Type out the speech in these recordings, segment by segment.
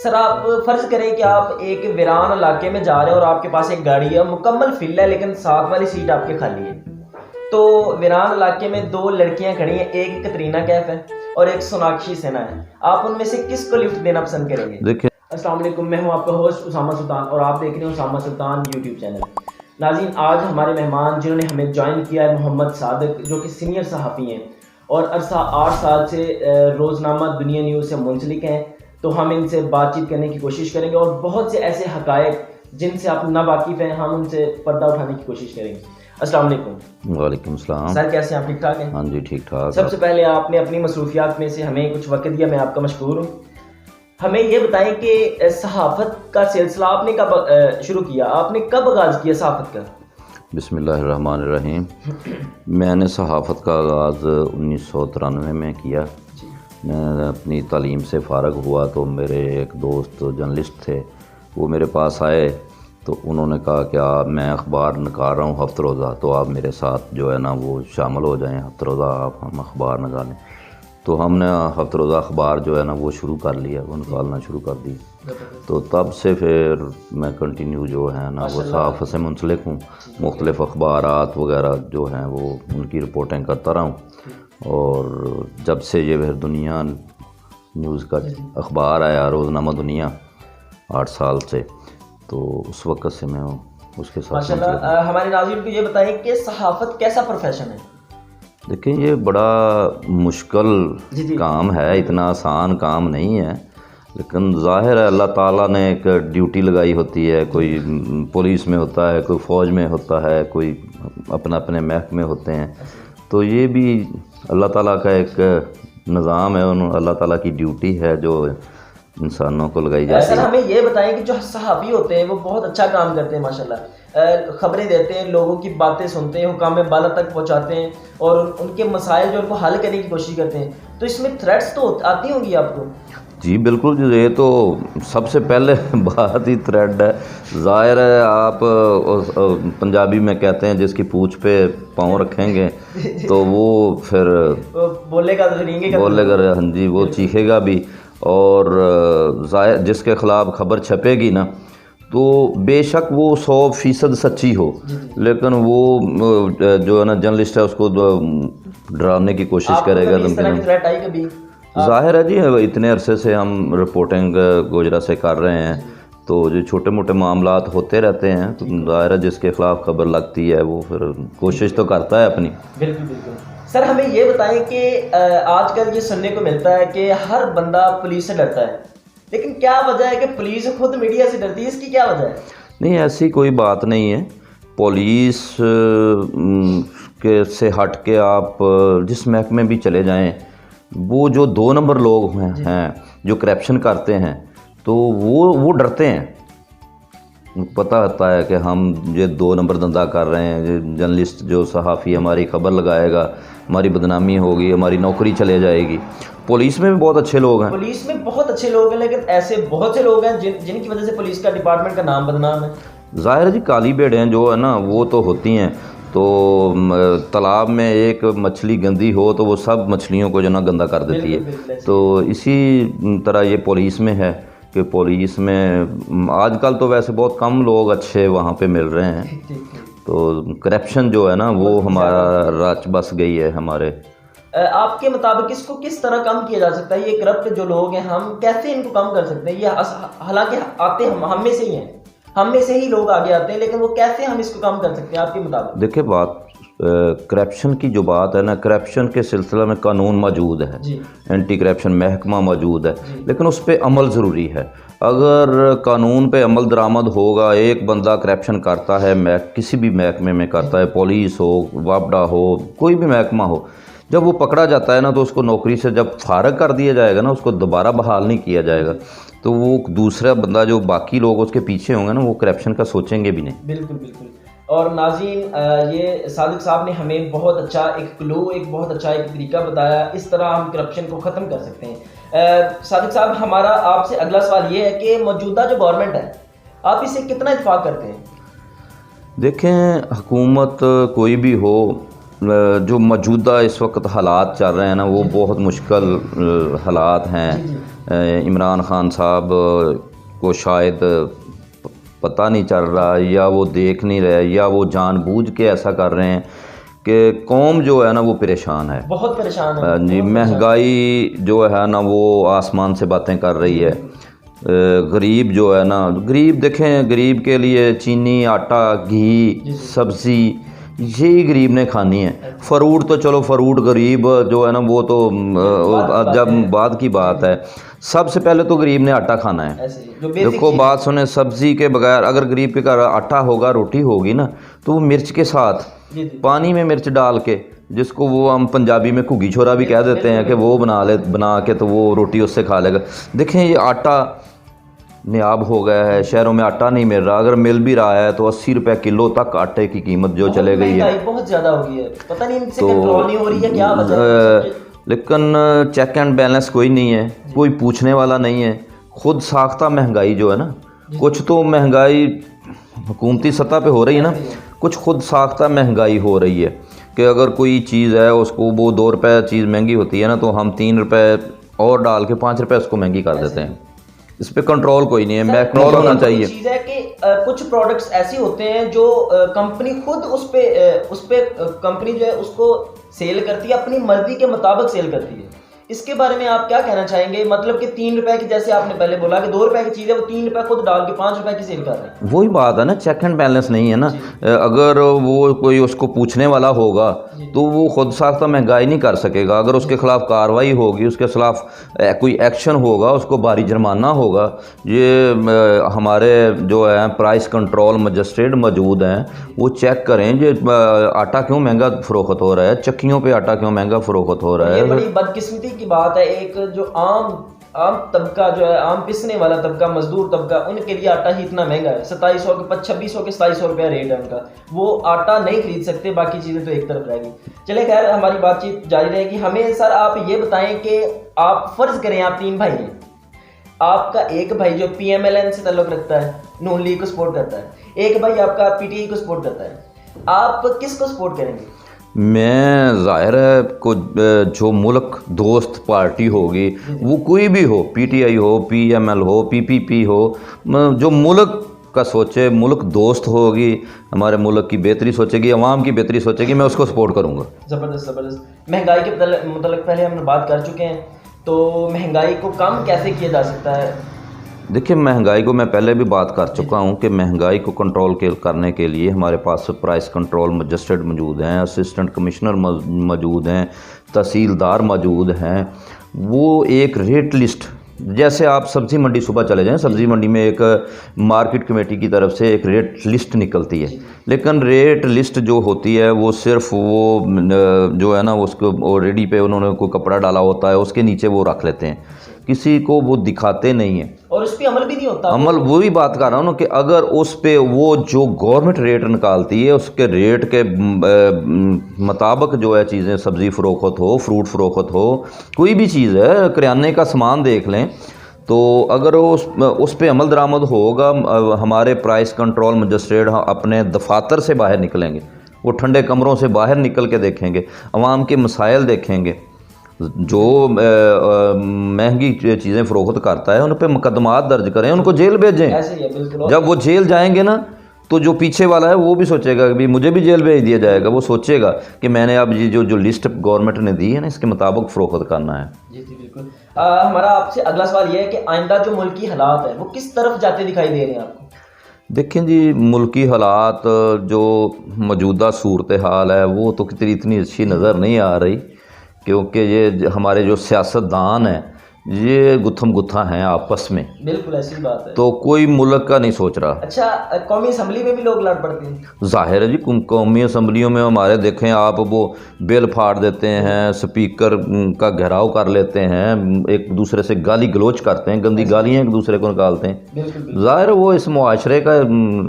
Sir आप फ़र्ज़ करें कि आप एक वीरान इलाके में जा रहे हैं और आपके पास एक गाड़ी है, मुकम्मल फिल है, लेकिन साथ वाली सीट आपके खाली है। तो वीरान इलाके में दो लड़कियां खड़ी हैं, एक कतरीना कैफ है और एक सोनाक्षी सिन्हा है। आप उनमें से किसको लिफ्ट देना पसंद करेंगे? देखिए, अस्सलाम वालेकुम, मैं हूं आपका होस्ट उसामा सुल्तान और आप देख रहे हैं उसामा सुल्तान यूट्यूब चैनल। नाज़रीन, आज हमारे मेहमान जिन्होंने हमें ज्वाइन किया है मोहम्मद सादिक, जो कि सीनियर सहाफ़ी हैं और अरसा 8 साल से रोज़नामा दुनिया न्यूज़ से मुंसलिक हैं। तो हम इनसे बातचीत करने की कोशिश करेंगे और बहुत से ऐसे हक़ाइक़ जिनसे आप ना वाकिफ़ हैं, हम उनसे पर्दा उठाने की कोशिश करेंगे। अस्सलाम वालेकुम। वालेकुम सलाम। सर कैसे हैं आप? ठीक ठाक हैं? हाँ जी, ठीक ठाक। सबसे पहले आपने अपनी मसरूफियात में से हमें कुछ वक्त दिया, मैं आपका मशकूर हूँ। हमें ये बताएं कि सहाफ़त का सिलसिला आपने कब शुरू किया, आपने कब आगाज़ किया सहाफ़त का? बिस्मिल्लाहिर्रहमानिर्रहीम। मैंने सहाफ़त का आगाज़ 1993 में किया। मैं अपनी तालीम से फ़ारग हुआ तो मेरे एक दोस्त जर्नलिस्ट थे, वो मेरे पास आए तो उन्होंने कहा कि मैं अखबार निकाल रहा हूँ हफ्ते रोज़ा, तो आप मेरे साथ जो है ना वो शामिल हो जाएं, हफ्ते रोज़ा आप हम अखबार निकालें। तो हमने हफ्ते रोज़ा अखबार जो है ना वो शुरू कर लिया, वो निकालना शुरू कर दी। तो तब से फिर मैं कंटिन्यू जो है ना वो सहाफ़त से मुंसलिक हूँ। मुख्तलिफ़ अखबारात वगैरह जो हैं वो उनकी रिपोर्टिंग करता रहा हूँ। और जब से ये फिर दुनिया न्यूज़ का अखबार आया, रोज़नामा दुनिया, 8 साल से, तो उस वक़्त से मैं उसके साथ माशाल्लाह। हमारे नाज़रीन को ये बताएं कि सहाफ़त कैसा प्रोफेशन है? देखिए, ये बड़ा मुश्किल काम है, इतना आसान काम नहीं है, लेकिन ज़ाहिर है अल्लाह ताला ने एक ड्यूटी लगाई होती है। कोई पुलिस में होता है, कोई फ़ौज में होता है, कोई अपने महकमे होते हैं। तो ये भी अल्लाह ताला का एक निज़ाम है, अल्लाह ताला की ड्यूटी है जो इंसानों को लगाई जाती है। सर हमें ये बताएं कि जो सहाफ़ी होते हैं वो बहुत अच्छा काम करते हैं माशाल्लाह, ख़बरें देते हैं, लोगों की बातें सुनते हैं, हुकाम बाला तक पहुंचाते हैं और उनके मसाइल जो उनको हल करने की कोशिश करते हैं। तो इसमें थ्रेट्स तो आती होंगी आपको? जी बिल्कुल, ये तो सबसे पहले बात ही थ्रेड है। ज़ाहिर है, आप पंजाबी में कहते हैं जिसकी पूँछ पे पाँव रखेंगे तो वो फिर बोलेगा तो रींगेगा, बोलेगा, हाँ जी, वो चीखेगा भी। और ज़ाहिर जिसके ख़िलाफ़ ख़बर छपेगी ना तो बेशक वो 100% सच्ची हो, लेकिन वो जो है ना जर्नलिस्ट है उसको डराने की कोशिश करेगा। ज़ाहिर है जी, इतने अरसे से हम रिपोर्टिंग गोजरा से कर रहे हैं, तो जो छोटे मोटे मामलात होते रहते हैं, तो ज़ाहिर है जिसके ख़िलाफ़ खबर लगती है वो फिर कोशिश तो करता है अपनी। बिल्कुल बिल्कुल। सर हमें ये बताएं कि आजकल ये सुनने को मिलता है कि हर बंदा पुलिस से डरता है, लेकिन क्या वजह है कि पुलिस खुद मीडिया से डरती है? इसकी क्या वजह है? नहीं, ऐसी कोई बात नहीं है। पुलिस के से हट के आप जिस महकमे भी चले जाएं, वो जो 2 नंबर लोग हैं जो करप्शन करते हैं, तो वो डरते हैं। उनको पता होता है कि हम ये 2 नंबर धंधा कर रहे हैं। जर्नलिस्ट जो सहाफ़ी हमारी खबर लगाएगा, हमारी बदनामी होगी, हमारी नौकरी चले जाएगी। पुलिस में भी बहुत अच्छे लोग हैं, पुलिस में बहुत अच्छे लोग हैं, लेकिन ऐसे बहुत से लोग हैं जिनकी वजह से पुलिस का डिपार्टमेंट का नाम बदनाम है। ज़ाहिर जी, काली भेड़ें जो है ना वो तो होती हैं। तो तालाब में एक मछली गंदी हो तो वो सब मछलियों को जो ना गंदा कर देती है। तो इसी तरह ये पुलिस में है कि पुलिस में आजकल तो वैसे बहुत कम लोग अच्छे वहाँ पे मिल रहे हैं। तो करप्शन जो है ना वो हमारा राज बस गई है हमारे। आपके मुताबिक इसको किस तरह कम किया जा सकता है? ये करप्ट जो लोग हैं, हम कैसे इनको कम कर सकते हैं? ये हालांकि आते हम में से ही हैं, हम में से ही लोग आगे आते हैं, लेकिन वो कैसे हम इसको कम कर सकते हैं आपके मुताबिक? देखिए, बात करप्शन की जो बात है ना, करप्शन के सिलसिले में कानून मौजूद है, एंटी करप्शन महकमा मौजूद है, लेकिन उस पर अमल ज़रूरी है। अगर कानून पे अमल दरामद होगा, एक बंदा करप्शन करता है, किसी भी महकमे में करता है, पुलिस हो, वापडा हो, कोई भी महकमा हो, जब वो पकड़ा जाता है ना तो उसको नौकरी से जब फारग कर दिया जाएगा ना, उसको दोबारा बहाल नहीं किया जाएगा। तो वो दूसरा बंदा जो बाकी लोग उसके पीछे होंगे ना, वो करप्शन का सोचेंगे भी नहीं। बिल्कुल बिल्कुल। और नाज़रीन, ये सादिक साहब ने हमें बहुत अच्छा एक क्लू, एक बहुत अच्छा एक तरीका बताया, इस तरह हम करप्शन को ख़त्म कर सकते हैं। सादिक साहब, हमारा आपसे अगला सवाल ये है कि मौजूदा जो गवर्नमेंट है, आप इसे कितना इत्फाक करते हैं? देखें, हुकूमत कोई भी हो, जो मौजूदा इस वक्त हालात चल रहे हैं ना, वो बहुत मुश्किल हालात हैं। इमरान खान साहब को शायद पता नहीं चल रहा, या वो देख नहीं रहे, या वो जानबूझ के ऐसा कर रहे हैं कि कौम जो है ना वो परेशान है, बहुत परेशान है जी। महंगाई जो है ना वो आसमान से बातें कर रही है। गरीब जो है ना, गरीब देखें, गरीब के लिए चीनी, आटा, घी, सब्ज़ी, यही गरीब ने खानी है। फ्रूट तो चलो, फ्रूट गरीब जो है ना वो तो जब बाद की बात है। सबसे पहले तो गरीब ने आटा खाना है। देखो बात सुने, सब्ज़ी के बगैर अगर गरीब के घर आटा होगा, रोटी होगी ना, तो वो मिर्च के साथ पानी में मिर्च डाल के, जिसको वो हम पंजाबी में घुगी छोरा भी कह देते हैं, कि वो बना के तो वो रोटी उससे खा लेगा। देखें ये आटा नायाब हो गया है, शहरों में आटा नहीं मिल रहा, अगर मिल भी रहा है तो 80 रुपये किलो तक आटे की कीमत जो चले गई है, बहुत ज़्यादा हो गई है। पता नहीं इनसे कंट्रोल नहीं हो रही है, क्या वजह है? लेकिन चेक एंड बैलेंस कोई नहीं है, कोई पूछने वाला नहीं है। खुद साख्ता महंगाई जो है ना, कुछ तो महंगाई हुकूमती सतह पे हो रही है ना, कुछ खुद साख्ता महंगाई हो रही है कि अगर कोई चीज़ है उसको वो 2 रुपये चीज़ महंगी होती है ना, तो हम 3 रुपये और डाल के 5 रुपये उसको महंगी कर देते हैं। इस पे कंट्रोल कोई नहीं है, मैं कंट्रोल होना चाहिए। चीज़ है कि कुछ प्रोडक्ट्स ऐसे होते हैं जो कंपनी खुद उस पे कंपनी जो है उसको सेल करती है, अपनी मर्जी के मुताबिक सेल करती है। इसके बारे में आप क्या कहना चाहेंगे? मतलब कि 3 रुपए की, जैसे आपने पहले बोला कि 2 रुपए की चीज़ है, वो 3 रुपए खुद डाल के 5 रुपए की सेल कर रहे हैं। वही बात है ना, चेक एंड बैलेंस नहीं है ना। अगर वो कोई उसको पूछने वाला होगा तो वो खुद साख्ता महंगाई नहीं कर सकेगा। अगर उसके खिलाफ कार्रवाई होगी, उसके खिलाफ कोई एक्शन होगा, उसको भारी जुर्माना होगा। ये हमारे जो है प्राइस कंट्रोल मजिस्ट्रेट मौजूद हैं, वो चेक करें ये आटा क्यों महंगा फ़रोख्त हो रहा है, चक्कियों पे आटा क्यों महंगा फ़रोख्त हो रहा है। ये बड़ी बदकिस्मती की बात है। एक जो आम तबका जो है, आम पिसने वाला तबका, मजदूर तबका, उनके लिए आटा ही इतना महंगा है। 2600 के 2600 के 2700 रुपया रेट है उनका। वो आटा नहीं खरीद सकते, बाकी चीज़ें तो एक तरफ रहेगी। चले खैर, हमारी बातचीत जारी रहेगी। हमें सर आप ये बताएं कि आप फ़र्ज़ करें आप 3 भाई हैं, आपका एक भाई जो PMLN से ताल्लुक़ रखता है, नून लीग को सपोर्ट करता है, एक भाई आपका PTI को सपोर्ट करता है, आप किसको सपोर्ट करेंगे? मैं ज़ाहिर है को जो मुल्क दोस्त पार्टी होगी, वो कोई भी हो, PTI हो, PML हो, PPP हो, जो मुल्क का सोचे, मुल्क दोस्त होगी, हमारे मुल्क की बेहतरी सोचेगी, अवाम की बेहतरी सोचेगी, मैं उसको सपोर्ट करूँगा। ज़बरदस्त ज़बरदस्त। महंगाई के मतलब पहले हमने बात कर चुके हैं, तो महंगाई को कम कैसे किया जा सकता है? देखिए, महंगाई को मैं पहले भी बात कर चुका हूँ कि महंगाई को कंट्रोल करने के लिए हमारे पास प्राइस कंट्रोल मजिस्ट्रेट मौजूद हैं, असिस्टेंट कमिश्नर मौजूद हैं, तहसीलदार मौजूद हैं। वो एक रेट लिस्ट, जैसे आप सब्ज़ी मंडी सुबह चले जाएं, सब्ज़ी मंडी में एक मार्केट कमेटी की तरफ से एक रेट लिस्ट निकलती है, लेकिन रेट लिस्ट जो होती है वो सिर्फ वो जो है ना उसको रेडी पे उन्होंने कोई कपड़ा डाला होता है, उसके नीचे वो रख लेते हैं, किसी को वो दिखाते नहीं है, और उस पर अमल भी नहीं होता। अमल वही बात कर रहा हूँ ना कि अगर उस पे वो जो गवर्नमेंट रेट निकालती है, उसके रेट के मुताबिक जो है चीज़ें, सब्ज़ी फ़रोख्त हो, फ्रूट फ़रोख्त हो, कोई भी चीज़ है, किराने का सामान देख लें, तो अगर उस पे अमल दरामद होगा, हमारे प्राइस कंट्रोल मजिस्ट्रेट अपने दफातर से बाहर निकलेंगे, वो ठंडे कमरों से बाहर निकल के देखेंगे, अवाम के मसाइल देखेंगे, जो महंगी चीज़ें फ़रोख्त करता है उन पर मुकदमात दर्ज करें, उनको जेल भेजें। ऐसे ही है, बिल्कुल। जब वो जेल जाएंगे ना, तो जो पीछे वाला है वो भी सोचेगा कि मुझे भी जेल भेज दिया जाएगा। वो सोचेगा कि मैंने अब ये जो लिस्ट गवर्नमेंट ने दी है ना, इसके मुताबिक फ़रोख्त करना है। जी जी बिल्कुल। हमारा आपसे अगला सवाल ये है कि आइंदा जो मुल्की हालात है वो किस तरफ जाते दिखाई दे रहे हैं आपको? देखें जी, मुल्की हालात जो मौजूदा सूरत हाल है वो तो इतनी अच्छी नज़र नहीं आ रही, क्योंकि ये हमारे जो सियासतदान हैं ये गुत्थम गुत्था हैं आपस में। बिल्कुल ऐसी बात है। तो कोई मुल्क का नहीं सोच रहा। अच्छा, कौमी असम्बली में भी लोग लड़ पड़ते हैं? जाहिर है जी, कौमी असम्बलियों में हमारे देखें आप, वो बिल फाड़ देते हैं, स्पीकर का घेराव कर लेते हैं, एक दूसरे से गाली गलोच करते हैं, गंदी गालियाँ एक दूसरे को निकालते हैं। जाहिर वो इस मुआशरे का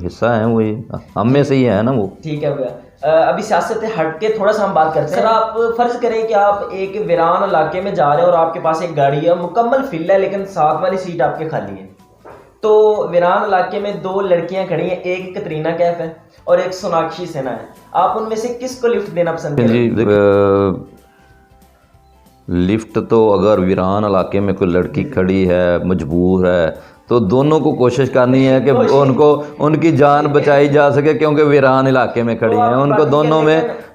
हिस्सा है, वही हम में से ही है ना वो। ठीक है भैया, अभी सियासत से हट के थोड़ा सा हम बात करते हैं। सर, आप फ़र्ज़ करें कि आप एक वीरान इलाके में जा रहे हैं और आपके पास एक गाड़ी है, मुकम्मल फिल है, लेकिन साथ वाली सीट आपके खाली है, तो वीरान इलाके में दो लड़कियां खड़ी हैं, एक कतरीना कैफ है और एक सोनाक्षी सिन्हा है। आप उनमें से किसको लिफ्ट देना पसंद करेंगे? जी, लिफ्ट तो अगर वीरान इलाके में कोई लड़की खड़ी है, मजबूर है, तो दोनों को कोशिश करनी है कि उनको उनकी जान बचाई जा सके, क्योंकि वीरान इलाके में खड़ी हैं। उनको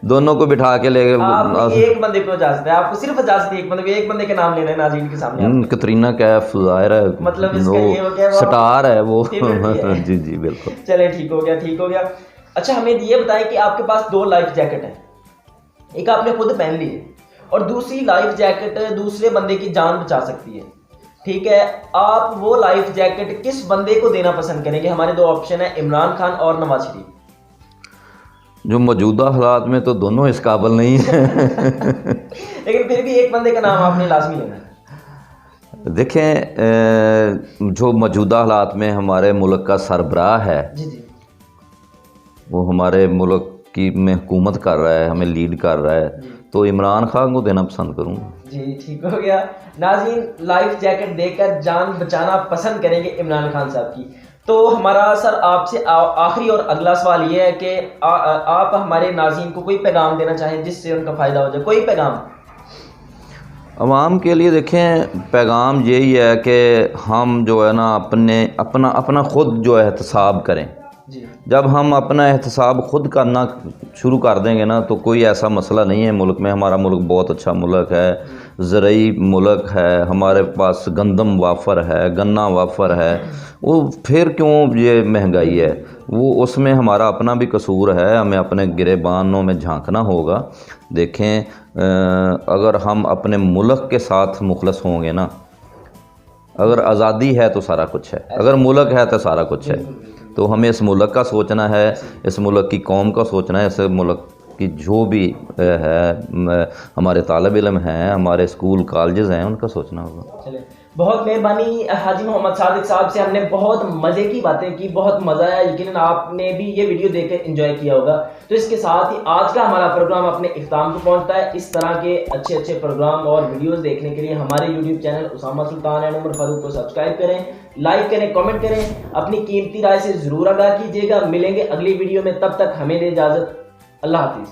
दोनों को बिठा के ले एक बंदे को इजाजत है, आपको सिर्फ इजाजत है एक बंदे के नाम लेना है नाज़रीन के सामने। कतरीना कैफ जाहिर है, मतलब इसका ये हो गया स्टार है वो। जी जी बिल्कुल। चले ठीक हो गया। अच्छा, हमें ये बताएं कि आपके पास दो लाइफ जैकेट है, एक आपने खुद पहन ली है और दूसरी लाइफ जैकेट दूसरे बंदे की जान बचा सकती है, ठीक है। आप वो लाइफ जैकेट किस बंदे को देना पसंद करेंगे? हमारे दो ऑप्शन है, इमरान खान और नवाज शरीफ। जो मौजूदा हालात में तो दोनों इस काबिल नहीं है। लेकिन फिर भी एक बंदे का नाम आपने लाजमी लेना है। देखें, जो मौजूदा हालात में हमारे मुल्क का सरबराह है, जी, वो हमारे मुल्क की में हुकूमत कर रहा है, हमें लीड कर रहा है, तो इमरान खान को देना पसंद करूँगा। जी ठीक हो गया। नाज़रीन, लाइफ जैकेट देकर जान बचाना पसंद करेंगे इमरान खान साहब की। तो हमारा सर आपसे आखिरी और अगला सवाल ये है कि आप हमारे नाज़रीन को कोई पैगाम देना चाहें जिससे उनका फ़ायदा हो जाए, कोई पैगाम अवाम के लिए? देखें, पैगाम यही है कि हम जो है ना अपना खुद जो है एहतसाब करें। जब हम अपना एहतसाब खुद करना शुरू कर देंगे ना, तो कोई ऐसा मसला नहीं है मुल्क में। हमारा मुल्क बहुत अच्छा मुल्क है, ज़रई मुल्क है, हमारे पास गंदम वाफर है, गन्ना वाफर है। वो फिर क्यों ये महंगाई है? वो उसमें हमारा अपना भी कसूर है, हमें अपने गिरेबानों में झांकना होगा। देखें, अगर हम अपने मुल्क के साथ मुखलस होंगे ना, अगर आज़ादी है तो सारा कुछ है, अगर मुल्क है तो सारा कुछ है। तो हमें इस मुल्क का सोचना है, इस मुल्क की कौम का सोचना है, इस मुल्क की जो भी है, हमारे तालिब इल्म हैं, हमारे स्कूल कॉलेजेस हैं, उनका सोचना होगा। चले, बहुत मेहरबानी हाजी मोहम्मद सादिक साहब से, हमने बहुत मज़े की बातें की, बहुत मज़ा आया। यकीनन आपने भी ये वीडियो देखकर एंजॉय किया होगा। तो इसके साथ ही आज का हमारा प्रोग्राम अपने इख्तिताम को पहुंचता है। इस तरह के अच्छे प्रोग्राम और वीडियोस देखने के लिए हमारे YouTube channel Usama Sultan and Umar Farooq को सब्सक्राइब करें, लाइक करें, कमेंट करें, अपनी कीमती राय से ज़रूर आगाह कीजिएगा। मिलेंगे अगली वीडियो में, तब तक हमें दे इजाज़त। अल्लाह हाफिज़।